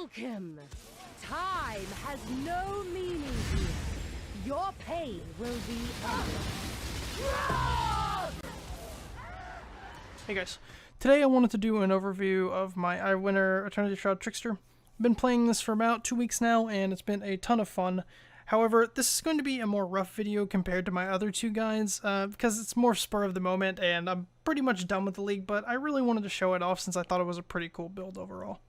Welcome! Time has no meaning here. Your pain will be Hey guys, today I wanted to do an overview of my Eye of Winter Eternity Shroud Trickster. I've been playing this for about 2 weeks now, and it's been a ton of fun. However, this is going to be a more rough video compared to my other two guides, because it's more spur of the moment, and I'm pretty much done with the league, but I really wanted to show it off since I thought it was a pretty cool build overall.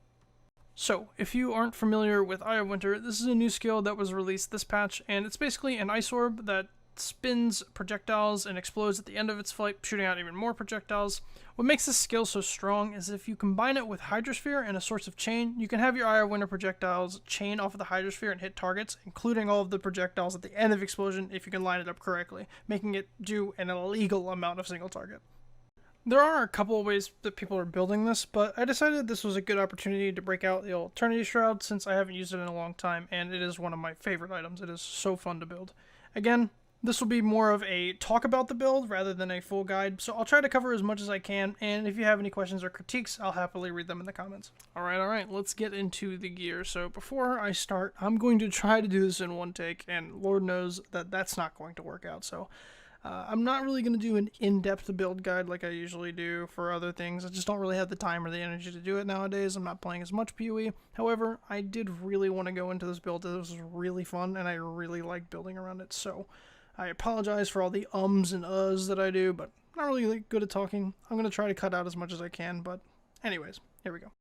So, if you aren't familiar with Eye of Winter, this is a new skill that was released this patch, and it's basically an ice orb that spins projectiles and explodes at the end of its flight, shooting out even more projectiles. What makes this skill so strong is if you combine it with Hydrosphere and a source of chain, you can have your Eye of Winter projectiles chain off of the Hydrosphere and hit targets, including all of the projectiles at the end of explosion if you can line it up correctly, making it do an illegal amount of single target. There are a couple of ways that people are building this, but I decided this was a good opportunity to break out the Eternity Shroud since I haven't used it in a long time, and it is one of my favorite items. It is so fun to build. Again, this will be more of a talk about the build rather than a full guide, so I'll try to cover as much as I can, and if you have any questions or critiques, I'll happily read them in the comments. Alright, let's get into the gear. So before I start, I'm going to try to do this in one take, and Lord knows that that's not going to work out, so I'm not really going to do an in-depth build guide like I usually do for other things. I just don't really have the time or the energy to do it nowadays. I'm not playing as much PoE. However, I did really want to go into this build. It was really fun, and I really like building around it, so I apologize for all the ums and uhs that I do, but I'm not really good at talking. I'm going to try to cut out as much as I can, but anyways, here we go.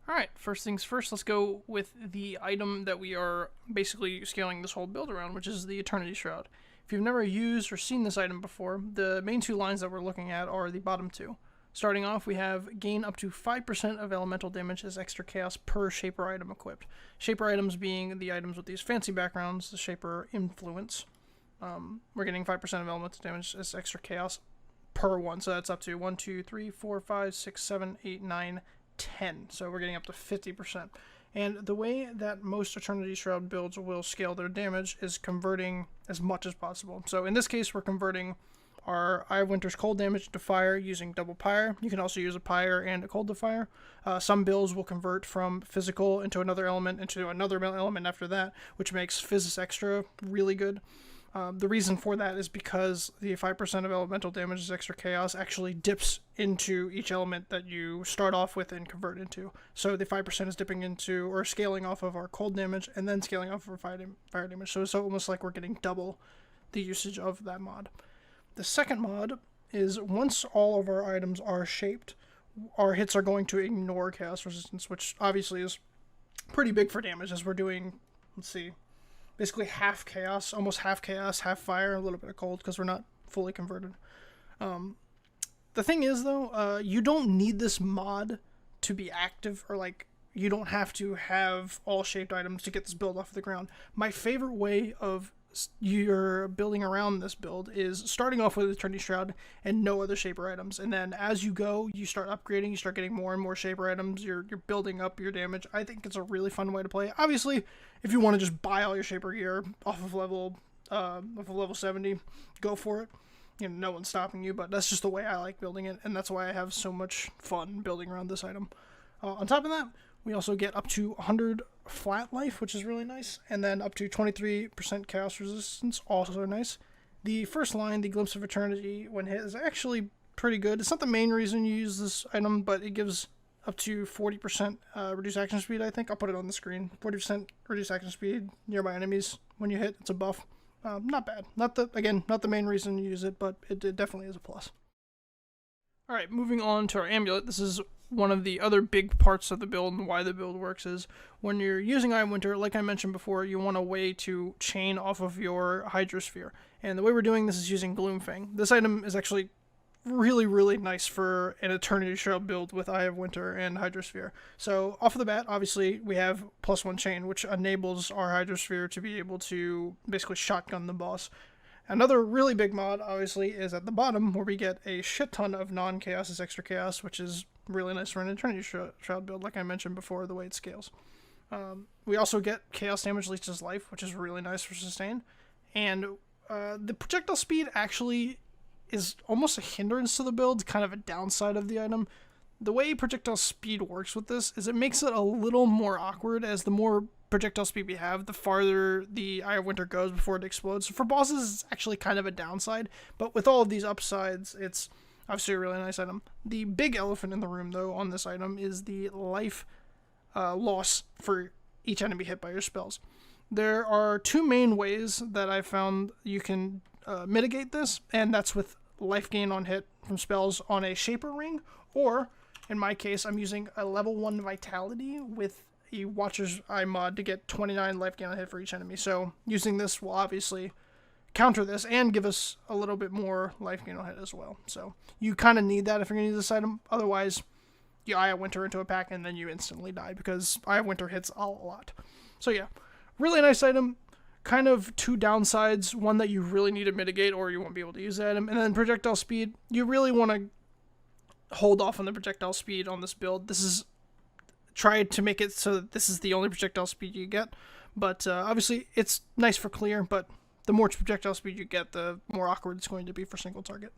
Alright, first things first, let's go with the item that we are basically scaling this whole build around, which is the Eternity Shroud. If you've never used or seen this item before, the main two lines that we're looking at are the bottom two. Starting off, we have gain up to 5% of elemental damage as extra chaos per Shaper item equipped. Shaper items being the items with these fancy backgrounds, the Shaper influence. We're getting 5% of elemental damage as extra chaos per one, so that's up to 1, 2, 3, 4, 5, 6, 7, 8, 9, 10. So we're getting up to 50%. And the way that most Eternity Shroud builds will scale their damage is converting as much as possible. So in this case, we're converting our Eye of Winter's cold damage to fire using double pyre. You can also use a pyre and a cold to fire. Some builds will convert from physical into another element after that, which makes Physis Extra really good. The reason for that is because the 5% of elemental damage as extra chaos actually dips into each element that you start off with and convert into. So the 5% is dipping into or scaling off of our cold damage and then scaling off of our fire damage. So it's almost like we're getting double the usage of that mod. The second mod is once all of our items are shaped, our hits are going to ignore chaos resistance, which obviously is pretty big for damage as we're doing, let's see, basically half chaos, almost half chaos, half fire, a little bit of cold because we're not fully converted. The thing is, though, you don't need this mod to be active, or like, you don't have to have all shaped items to get this build off the ground. My favorite way of you're building around this build is starting off with Eternity Shroud and no other Shaper items, and then as you go, you start upgrading, you start getting more and more Shaper items, you're building up your damage. I think it's a really fun way to play. Obviously, if you want to just buy all your Shaper gear off of level 70, go for it. You know, no one's stopping you, but that's just the way I like building it, and that's why I have so much fun building around this item. On top of that, we also get up to 100 flat life, which is really nice, and then up to 23% chaos resistance, also nice. The first line, the Glimpse of Eternity, when hit, is actually pretty good. It's not the main reason you use this item, but it gives up to 40% reduced action speed, I think. I'll put it on the screen. 40% reduced action speed nearby enemies when you hit. It's a buff. Not bad. Not the main reason you use it, but it definitely is a plus. Alright, moving on to our Amulet. This is one of the other big parts of the build and why the build works is when you're using Eye of Winter, like I mentioned before, you want a way to chain off of your Hydrosphere. And the way we're doing this is using Gloomfang. This item is actually really, really nice for an Eternity Shroud build with Eye of Winter and Hydrosphere. So off of the bat, obviously, we have +1 chain, which enables our Hydrosphere to be able to basically shotgun the boss. Another really big mod, obviously, is at the bottom, where we get a shit ton of non-chaos as extra chaos, which is really nice for an Eternity Shroud build, like I mentioned before, the way it scales. We also get chaos damage leeches life, which is really nice for sustain. And the projectile speed actually is almost a hindrance to the build, kind of a downside of the item. the way projectile speed works with this is it makes it a little more awkward, as the more projectile speed we have, the farther the Eye of Winter goes before it explodes. So for bosses, it's actually kind of a downside, but with all of these upsides, it's obviously a really nice item. The big elephant in the room, though, on this item is the life loss for each enemy hit by your spells. There are two main ways that I found you can mitigate this, and that's with life gain on hit from spells on a Shaper Ring, or, in my case, I'm using a level 1 Vitality with a Watcher's Eye mod to get 29 life gain on hit for each enemy. So using this will obviously counter this and give us a little bit more life gain on hit as well. So you kind of need that if you're going to use this item. Otherwise, you Eye of Winter into a pack and then you instantly die, because Eye of Winter hits a lot. So yeah, really nice item. Kind of two downsides. One that you really need to mitigate or you won't be able to use the item. And then projectile speed. You really want to hold off on the projectile speed on this build. This is tried to make it so that this is the only projectile speed you get. But obviously it's nice for clear, but the more projectile speed you get, the more awkward it's going to be for single target.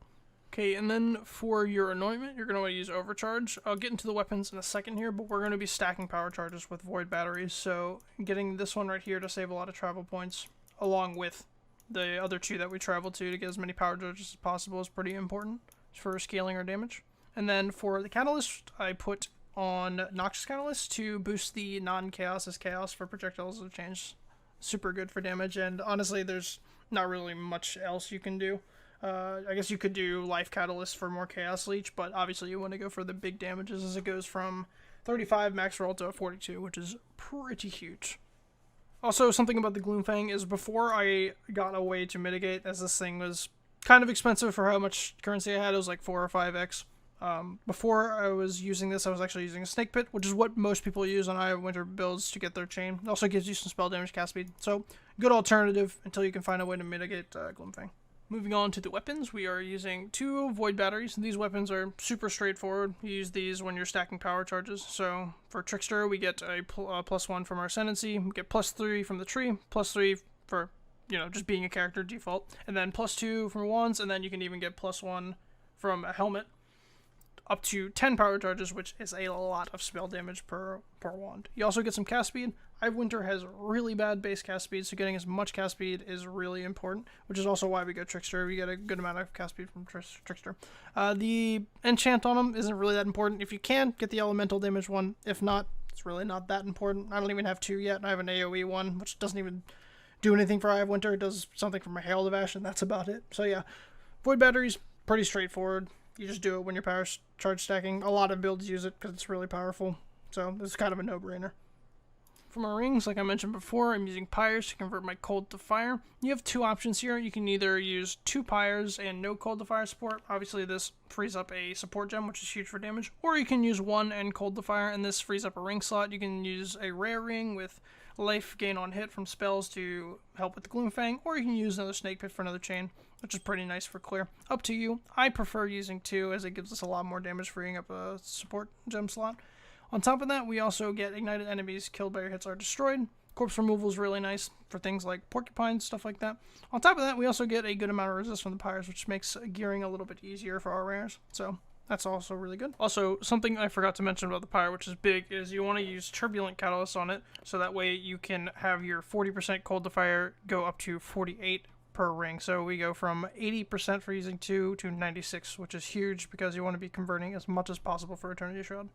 Okay, and then for your anointment, you're going to want to use Overcharge. I'll get into the weapons in a second here, but we're going to be stacking power charges with Void Batteries, so getting this one right here to save a lot of travel points, along with the other two that we travel to get as many power charges as possible, is pretty important for scaling our damage. And then for the Catalyst, I put on Noxious Catalyst to boost the non-chaos as chaos for projectiles of change. Super good for damage, and honestly, there's not really much else you can do. I guess you could do Life Catalyst for more Chaos Leech, but obviously you want to go for the big damages, as it goes from 35 max roll to 42, which is pretty huge. Also, something about the Gloomfang is before I got a way to mitigate, as this thing was kind of expensive for how much currency I had. It was like 4 or 5x. Before I was using this, I was actually using a Snake Pit, which is what most people use on Eye of Winter builds to get their chain. It also gives you some spell damage cast speed, so good alternative until you can find a way to mitigate Gloomfang. Moving on to the weapons, we are using 2 Void Batteries. These weapons are super straightforward. You use these when you're stacking power charges. So for Trickster, we get a +1 from our Ascendancy, we get +3 from the tree, +3 for, just being a character default, and then +2 from wands, and then you can even get +1 from a helmet, up to 10 power charges, which is a lot of spell damage per wand. You also get some cast speed. Eye of Winter has really bad base cast speed, so getting as much cast speed is really important, which is also why we go Trickster. We get a good amount of cast speed from Trickster. The enchant on them isn't really that important. If you can, get the elemental damage one. If not, it's really not that important. I don't even have 2 yet. I have an AoE one, which doesn't even do anything for Eye of Winter. It does something for my Hail of Ash, and that's about it. So yeah, Void Batteries, pretty straightforward. You just do it when you're power charge stacking. A lot of builds use it because it's really powerful. So this is kind of a no-brainer. For my rings, like I mentioned before, I'm using Pyres to convert my cold to fire. You have 2 options here. You can either use 2 Pyres and no cold to fire support. Obviously this frees up a support gem, which is huge for damage. Or you can use 1 and cold to fire, and this frees up a ring slot. You can use a rare ring with life gain on hit from spells to help with the Gloomfang, or you can use another Snake Pit for another chain, which is pretty nice for clear. Up to you. I prefer using 2, as it gives us a lot more damage, freeing up a support gem slot. On top of that, we also get ignited enemies killed by your hits are destroyed. Corpse removal is really nice for things like porcupines, stuff like that. On top of that, we also get a good amount of resist from the Pyres, which makes gearing a little bit easier for our rares. So that's also really good. Also, something I forgot to mention about the Pyre, which is big, is you want to use Turbulent Catalyst on it, so that way you can have your 40% cold to fire go up to 48 per ring. So we go from 80% for using 2 to 96, which is huge because you want to be converting as much as possible for Eternity Shroud.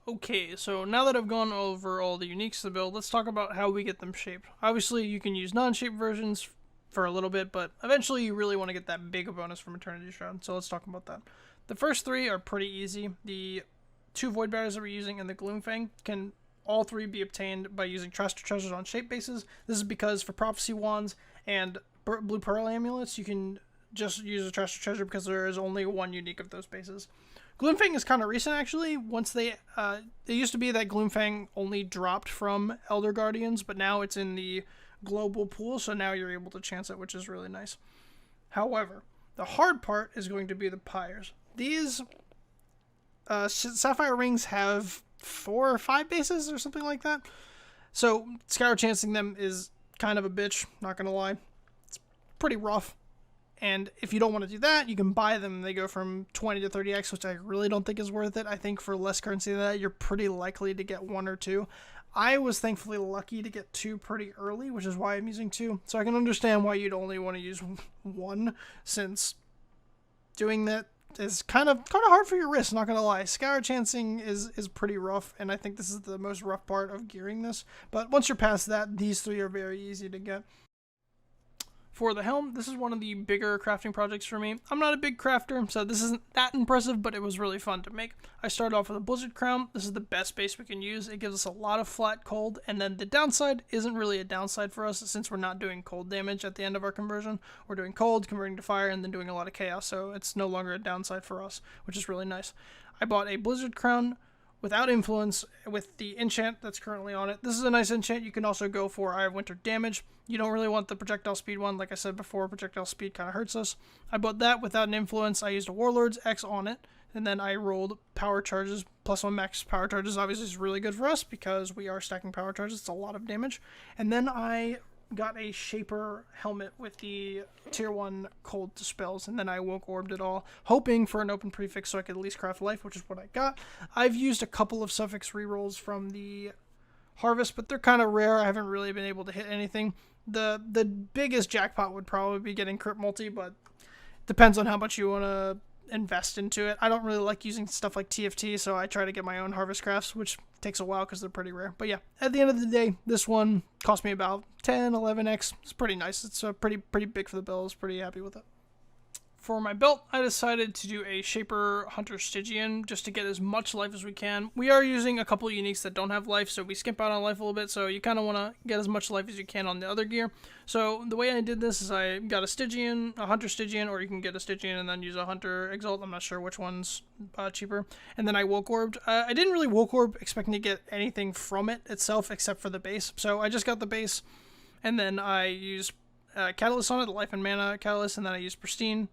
Okay, so now that I've gone over all the uniques of the build, let's talk about how we get them shaped. Obviously, you can use non-shaped versions for a little bit, but eventually you really want to get that big bonus from Eternity Shroud, so let's talk about that. The first 3 are pretty easy. The 2 Void Barriers that we're using and the Gloomfang can all 3 be obtained by using treasures on shape bases. This is because for Prophecy Wands and Blue Pearl Amulets, you can just use a treasure because there is only 1 unique of those bases. Gloomfang is kind of recent, actually. Once it used to be that Gloomfang only dropped from Elder Guardians, but now it's in the global pool, so now you're able to chance it, which is really nice. However, the hard part is going to be the Pyres. These Sapphire Rings have 4 or 5 bases or something like that, so Scour chancing them is kind of a bitch, not gonna lie. It's pretty rough. And if you don't want to do that, you can buy them. They go from 20 to 30x, which I really don't think is worth it. I think for less currency than that, you're pretty likely to get 1 or 2. I was thankfully lucky to get 2 pretty early, which is why I'm using 2. So I can understand why you'd only want to use 1, since doing that is kind of hard for your wrist, not gonna lie. Scour chancing is pretty rough, and I think this is the most rough part of gearing this. But once you're past that, these 3 are very easy to get. For the helm, this is one of the bigger crafting projects for me. I'm not a big crafter, so this isn't that impressive, but it was really fun to make. I started off with a Blizzard Crown. This is the best base we can use. It gives us a lot of flat cold, and then the downside isn't really a downside for us since we're not doing cold damage at the end of our conversion. We're doing cold, converting to fire, and then doing a lot of chaos, so it's no longer a downside for us, which is really nice. I bought a Blizzard Crown without influence with the enchant that's currently on it. This is a nice enchant. You can also go for Eye of Winter damage. You don't really want the projectile speed one. Like I said before, projectile speed kind of hurts us. I bought that without an influence. I used a Warlord's X on it, and then I rolled power charges. +1 max power charges obviously is really good for us because we are stacking power charges. It's a lot of damage. And then I got a Shaper helmet with the tier 1 cold spells, and then I woke orbed it all, hoping for an open prefix so I could at least craft life, which is what I got. I've used a couple of suffix rerolls from the harvest, but they're kind of rare. I haven't really been able to hit anything. The biggest jackpot would probably be getting crit multi, but depends on how much you want to invest into it. I don't really like using stuff like TFT, so I try to get my own harvest crafts, which takes a while because they're pretty rare. But yeah, at the end of the day, this one cost me about 10, 11x. It's pretty nice. It's pretty big for the bill. I was pretty happy with it. For my belt, I decided to do a Shaper Hunter Stygian just to get as much life as we can. We are using a couple of uniques that don't have life, so we skimp out on life a little bit, so you kind of want to get as much life as you can on the other gear. So the way I did this is I got a Stygian, a Hunter Stygian, or you can get a Stygian and then use a Hunter Exalt. I'm not sure which one's cheaper. And then I woke orbed. I didn't really woke orb expecting to get anything from it itself except for the base. So I just got the base, and then I used Catalyst on it, the life and mana Catalyst, and then I used Pristine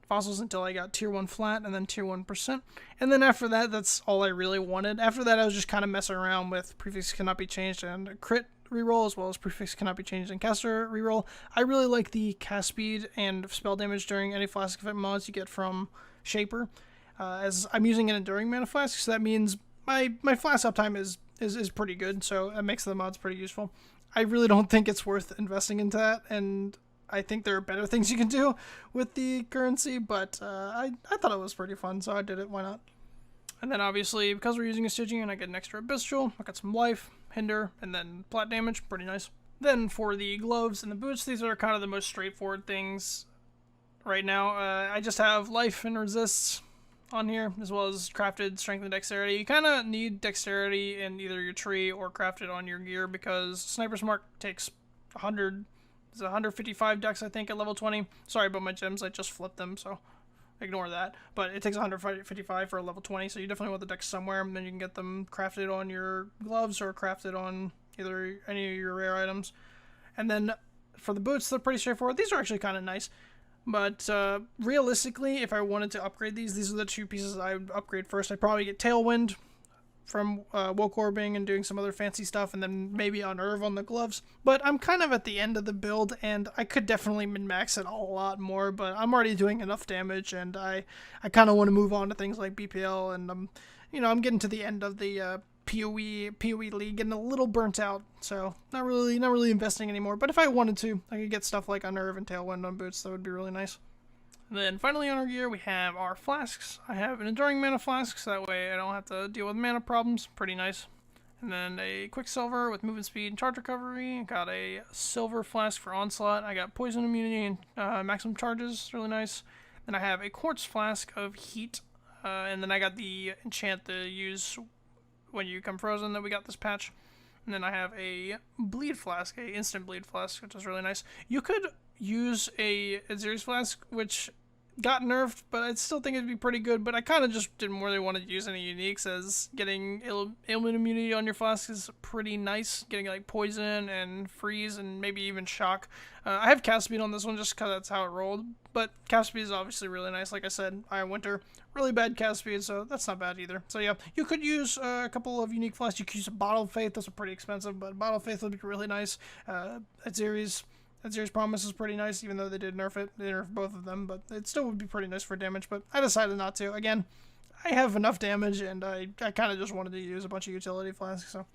fossils until I got tier 1 flat and then tier 1%. And then after that, that's all I really wanted. After that, I was just kind of messing around with prefix cannot be changed and crit reroll, as well as prefix cannot be changed and caster reroll. I really like the cast speed and spell damage during any Flask event mods you get from Shaper, as I'm using an enduring mana flask, so that means my flask uptime is pretty good, so that makes the mods pretty useful. I really don't think it's worth investing into that, and I think there are better things you can do with the currency, but I thought it was pretty fun, so I did it. Why not? And then obviously, because we're using a Stygian, I get an extra Abyssal. I got some life, hinder, and then plat damage. Pretty nice. Then for the gloves and the boots, these are kind of the most straightforward things right now. I just have life and resists on here, as well as crafted strength and dexterity. You kind of need dexterity in either your tree or crafted on your gear, because Sniper's Mark takes 155 dex, I think, at level 20. Sorry about my gems, I just flipped them, so ignore that. But it takes 155 for a level 20, so you definitely want the dex somewhere, and then you can get them crafted on your gloves or crafted on either any of your rare items. And then for the boots, they're pretty straightforward. These are actually kind of nice. But realistically, if I wanted to upgrade these are the 2 pieces I would upgrade first. I'd probably get Tailwind from woke orbing and doing some other fancy stuff, and then maybe Unnerve on the gloves. But I'm kind of at the end of the build, and I could definitely min-max it a lot more, but I'm already doing enough damage, and I kind of want to move on to things like BPL, and I'm getting to the end of the PoE league, getting a little burnt out, so not really investing anymore. But if I wanted to, I could get stuff like Unnerve and Tailwind on boots. That would be really nice. And then finally on our gear, we have our flasks. I have an enduring mana flask, so that way I don't have to deal with mana problems. Pretty nice. And then a Quicksilver with movement speed and charge recovery. Got a silver flask for onslaught. I got poison immunity and maximum charges. Really nice. Then I have a quartz flask of heat. And then I got the enchant to use when you become frozen that we got this patch. And then I have a bleed flask, a instant bleed flask, which is really nice. You could use a Azirius flask, which got nerfed, but I still think it'd be pretty good. But I kind of just didn't really want to use any uniques, as getting ailment immunity on your flask is pretty nice. Getting like poison and freeze and maybe even shock. I have cast speed on this one just because that's how it rolled. But cast speed is obviously really nice. Like I said, Eye of Winter, really bad cast speed, so that's not bad either. So yeah, you could use a couple of unique flasks. You could use a Bottle of Faith. Those are pretty expensive, but Bottle of Faith would be really nice. Azirius Azir's Promise is pretty nice, even though they did nerf it. They nerfed both of them, but it still would be pretty nice for damage, but I decided not to. Again, I have enough damage, and I kind of just wanted to use a bunch of utility flasks, so.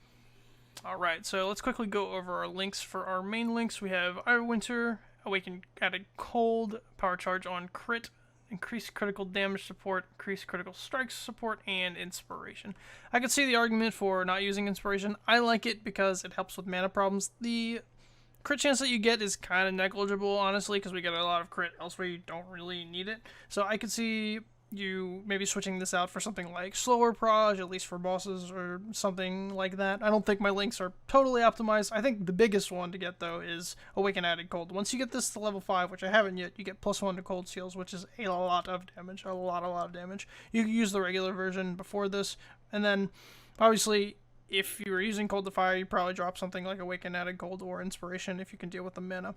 Alright, so let's quickly go over our links. For our main links, we have Winter, Awaken Added Cold, Power Charge on Crit, Increased Critical Damage Support, Increased Critical Strikes Support, and Inspiration. I could see the argument for not using Inspiration. I like it because it helps with mana problems. The crit chance that you get is kind of negligible, honestly, because we get a lot of crit elsewhere. You don't really need it. So I could see you maybe switching this out for something like slower proj, at least for bosses or something like that. I don't think my links are totally optimized. I think the biggest one to get, though, is Awaken Added Cold. Once you get this to level 5, which I haven't yet, you get +1 to cold seals, which is a lot of damage. A lot of damage. You can use the regular version before this, and then, obviously, if you were using Cold to Fire, you'd probably drop something like Awaken Added Cold or Inspiration if you can deal with the mana.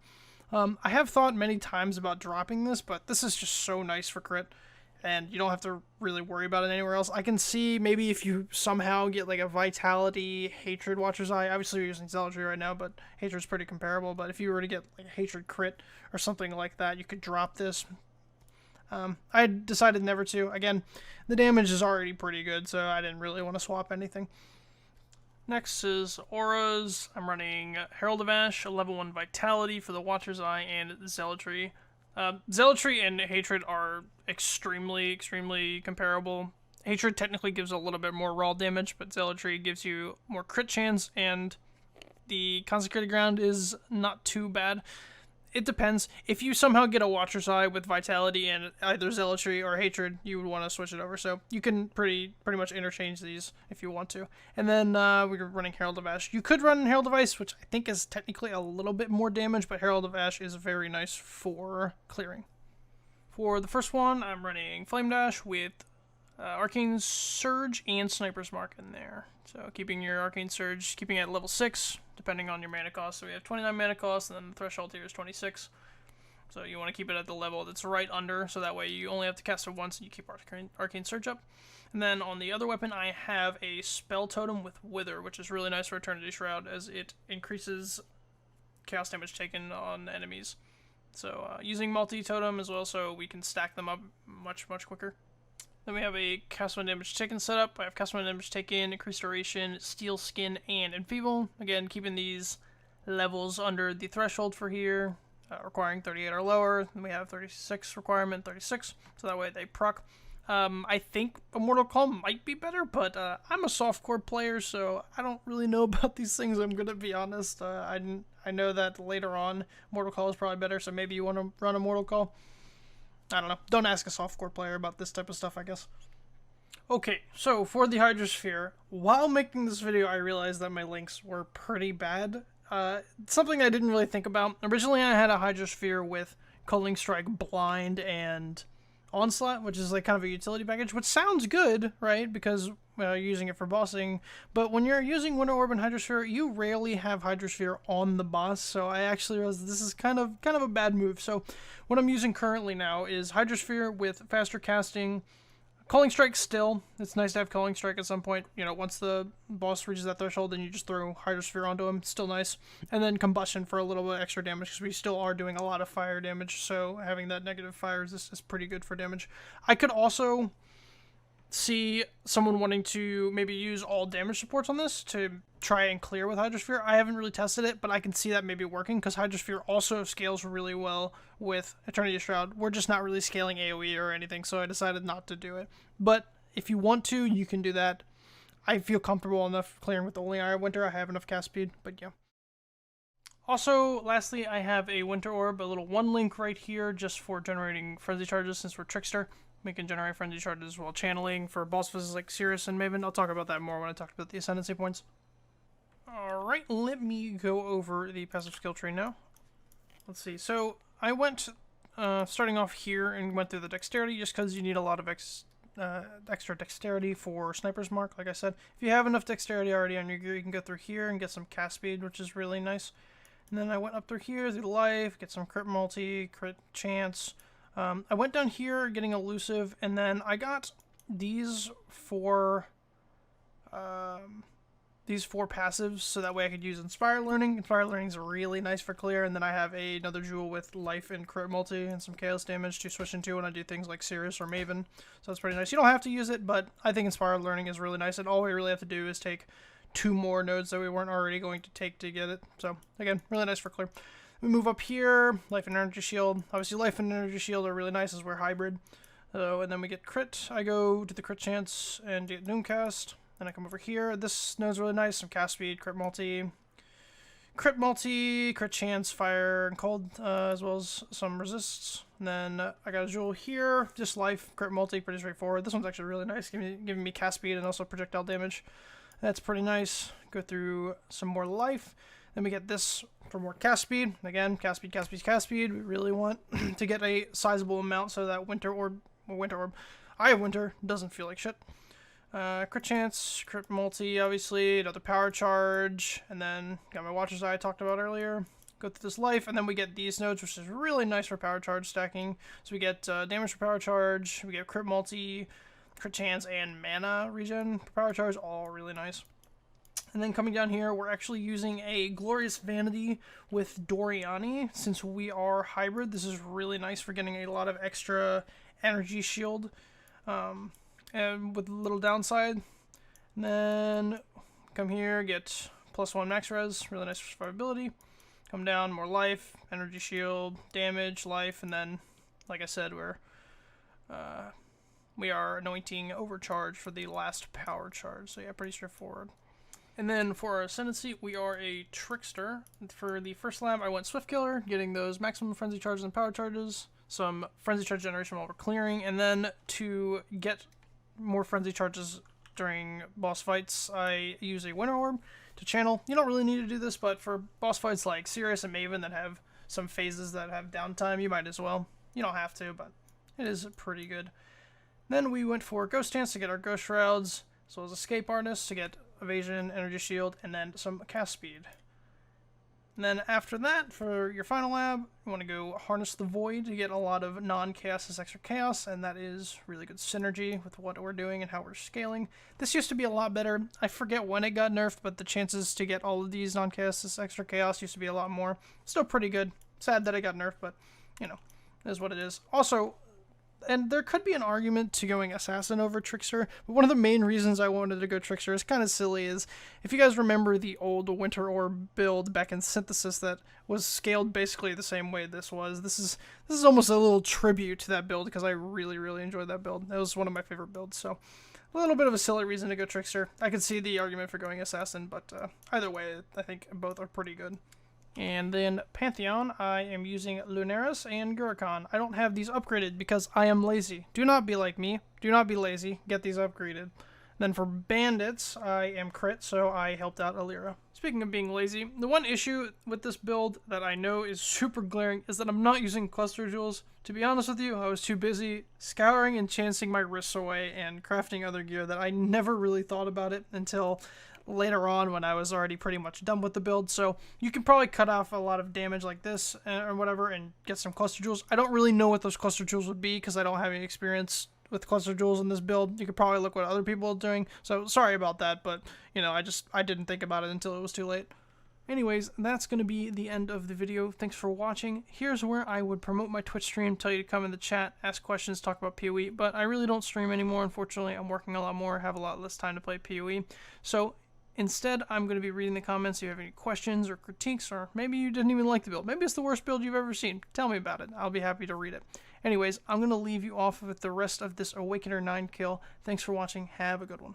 I have thought many times about dropping this, but this is just so nice for crit, and you don't have to really worry about it anywhere else. I can see maybe if you somehow get like a Vitality, Hatred, Watcher's Eye. Obviously you're using Zealotry right now, but Hatred's pretty comparable. But if you were to get like a Hatred crit or something like that, you could drop this. I decided never to. Again, the damage is already pretty good, so I didn't really want to swap anything. Next is Auras. I'm running Herald of Ash, a level 1 Vitality for the Watcher's Eye, and Zealotry. Zealotry and Hatred are extremely comparable. Hatred technically gives a little bit more raw damage, but Zealotry gives you more crit chance, and the Consecrated Ground is not too bad. It depends. If you somehow get a Watcher's Eye with Vitality and either Zealotry or Hatred, you would want to switch it over. So you can pretty much interchange these if you want to. And then we're running Herald of Ash. You could run Herald of Ice, which I think is technically a little bit more damage, but Herald of Ash is very nice for clearing. For the first one, I'm running Flame Dash with Arcane Surge and Sniper's Mark in there. So keeping your Arcane Surge, keeping it at level 6, depending on your mana cost. So we have 29 mana cost, and then the threshold here is 26. So you want to keep it at the level that's right under, so that way you only have to cast it once and you keep Arcane Surge up. And then on the other weapon, I have a Spell Totem with Wither, which is really nice for Eternity Shroud, as it increases chaos damage taken on enemies. So using multi-totem as well, so we can stack them up much quicker. Then we have a cast 1 damage taken setup. I have cast 1 damage taken, increased duration, steel skin, and enfeeble. Again, keeping these levels under the threshold for here, requiring 38 or lower. Then we have 36 requirement, 36, so that way they proc. I think Immortal Call might be better, but I'm a softcore player, so I don't really know about these things, I'm gonna be honest. I know that later on, Immortal Call is probably better, so maybe you want to run Immortal Call. I don't know. Don't ask a softcore player about this type of stuff, I guess. Okay, so for the Hydrosphere, while making this video, I realized that my links were pretty bad. Something I didn't really think about. Originally, I had a Hydrosphere with Culling Strike, Blind, and Onslaught, which is like kind of a utility package, which sounds good, right? Because you're using it for bossing. But when you're using Winter Orb and Hydrosphere, you rarely have Hydrosphere on the boss. So I actually realized this is kind of a bad move. So what I'm using currently now is Hydrosphere with faster casting, Culling Strike still. It's nice to have Culling Strike at some point. You know, once the boss reaches that threshold, then you just throw Hydrosphere onto him. Still nice. And then Combustion for a little bit extra damage, because we still are doing a lot of fire damage. So having that negative fire is pretty good for damage. I could also see someone wanting to maybe use all damage supports on this to try and clear with Hydrosphere. I haven't really tested it, but I can see that maybe working, because Hydrosphere also scales really well with Eternity Shroud. We're just not really scaling AoE or anything, so I decided not to do it. But if you want to, you can do that. I feel comfortable enough clearing with only Iron Winter. I have enough cast speed, but yeah. Also, lastly, I have a Winter Orb, a little 1 link right here, just for generating Frenzy Charges, since we're Trickster. We can generate Frenzy Charges while channeling for boss phases like Sirius and Maven. I'll talk about that more when I talk about the Ascendancy points. Alright, let me go over the passive skill tree now. Let's see, so I went, starting off here, and went through the Dexterity, just because you need a lot of extra Dexterity for Sniper's Mark, like I said. If you have enough Dexterity already on your gear, you can go through here and get some cast speed, which is really nice. And then I went up through here, through life, get some crit multi, crit chance. I went down here getting elusive, and then I got these for these 4 passives so that way I could use Inspired Learning. Inspired Learning is really nice for clear, and then I have another jewel with life and crit multi and some chaos damage to switch into when I do things like Sirius or Maven. So that's pretty nice. You don't have to use it, but I think Inspired Learning is really nice, and all we really have to do is take 2 more nodes that we weren't already going to take to get it. So again, really nice for clear. We move up here, Life and Energy Shield. Obviously Life and Energy Shield are really nice as we're hybrid. So, and then we get crit. I go to the crit chance and get Doomcast. Then I come over here. This node's really nice. Some cast speed, crit multi, crit chance, fire, and cold, as well as some resists. And then I got a jewel here. Just life, crit multi, pretty straightforward. This one's actually really nice, giving me cast speed and also projectile damage. That's pretty nice. Go through some more life. Then we get this for more cast speed. Again, cast speed, cast speed, cast speed. We really want to get a sizable amount so that winter orb, I have winter, doesn't feel like shit. Crit chance, crit multi, obviously, another power charge, and then got my Watcher's Eye I talked about earlier. Go through this life, and then we get these nodes, which is really nice for power charge stacking. So we get damage for power charge, we get crit multi, crit chance, and mana regen for power charge, all really nice. And then coming down here, we're actually using a Glorious Vanity with Doriani. Since we are hybrid, this is really nice for getting a lot of extra energy shield. And with a little downside. And then come here, get +1 max res, really nice for survivability. Come down, more life, energy shield, damage, life, and then, like I said, we are anointing overcharge for the last power charge. So yeah, pretty straightforward. And then for our Ascendancy, we are a Trickster. For the first lab, I went Swift Killer, getting those maximum frenzy charges and power charges, some frenzy charge generation while we're clearing, and then to get more frenzy charges during boss fights, I use a Winter Orb to channel. You don't really need to do this, but for boss fights like Sirius and Maven that have some phases that have downtime, you might as well. You don't have to, but it is pretty good. Then we went for Ghost Dance to get our Ghost Shrouds, as well as Escape Artist to get Evasion, Energy Shield, and then some cast speed. And then after that, for your final lab, you want to go Harness the Void to get a lot of non-chaos as extra chaos, and that is really good synergy with what we're doing and how we're scaling. This used to be a lot better. I forget when it got nerfed, but the chances to get all of these non-chaos as extra chaos used to be a lot more. Still pretty good. Sad that it got nerfed, but, you know, it is what it is. Also, and there could be an argument to going Assassin over Trickster, but one of the main reasons I wanted to go Trickster is kind of silly is, if you guys remember the old Winter Orb build back in Synthesis that was scaled basically the same way this was, this is almost a little tribute to that build because I really, really enjoyed that build. That was one of my favorite builds, so a little bit of a silly reason to go Trickster. I could see the argument for going Assassin, but either way, I think both are pretty good. And then Pantheon, I am using Lunaris and Gurakan. I don't have these upgraded because I am lazy. Do not be like me. Do not be lazy. Get these upgraded. Then for Bandits, I am crit, so I helped out Alira. Speaking of being lazy, the one issue with this build that I know is super glaring is that I'm not using cluster jewels. To be honest with you, I was too busy scouring and chancing my wrists away and crafting other gear that I never really thought about it until later on when I was already pretty much done with the build. So you can probably cut off a lot of damage like this or whatever and get some cluster jewels. I don't really know what those cluster jewels would be because I don't have any experience with cluster jewels in this build. You could probably look what other people are doing. So sorry about that, but you know, I didn't think about it until it was too late. Anyways, that's going to be the end of the video. Thanks for watching. Here's where I would promote my Twitch stream, tell you to come in the chat, ask questions, talk about PoE, but I really don't stream anymore, unfortunately. I'm working a lot more, have a lot less time to play PoE. So instead, I'm going to be reading the comments if you have any questions or critiques, or maybe you didn't even like the build. Maybe it's the worst build you've ever seen. Tell me about it. I'll be happy to read it. Anyways, I'm going to leave you off with the rest of this Awakener 9 kill. Thanks for watching. Have a good one.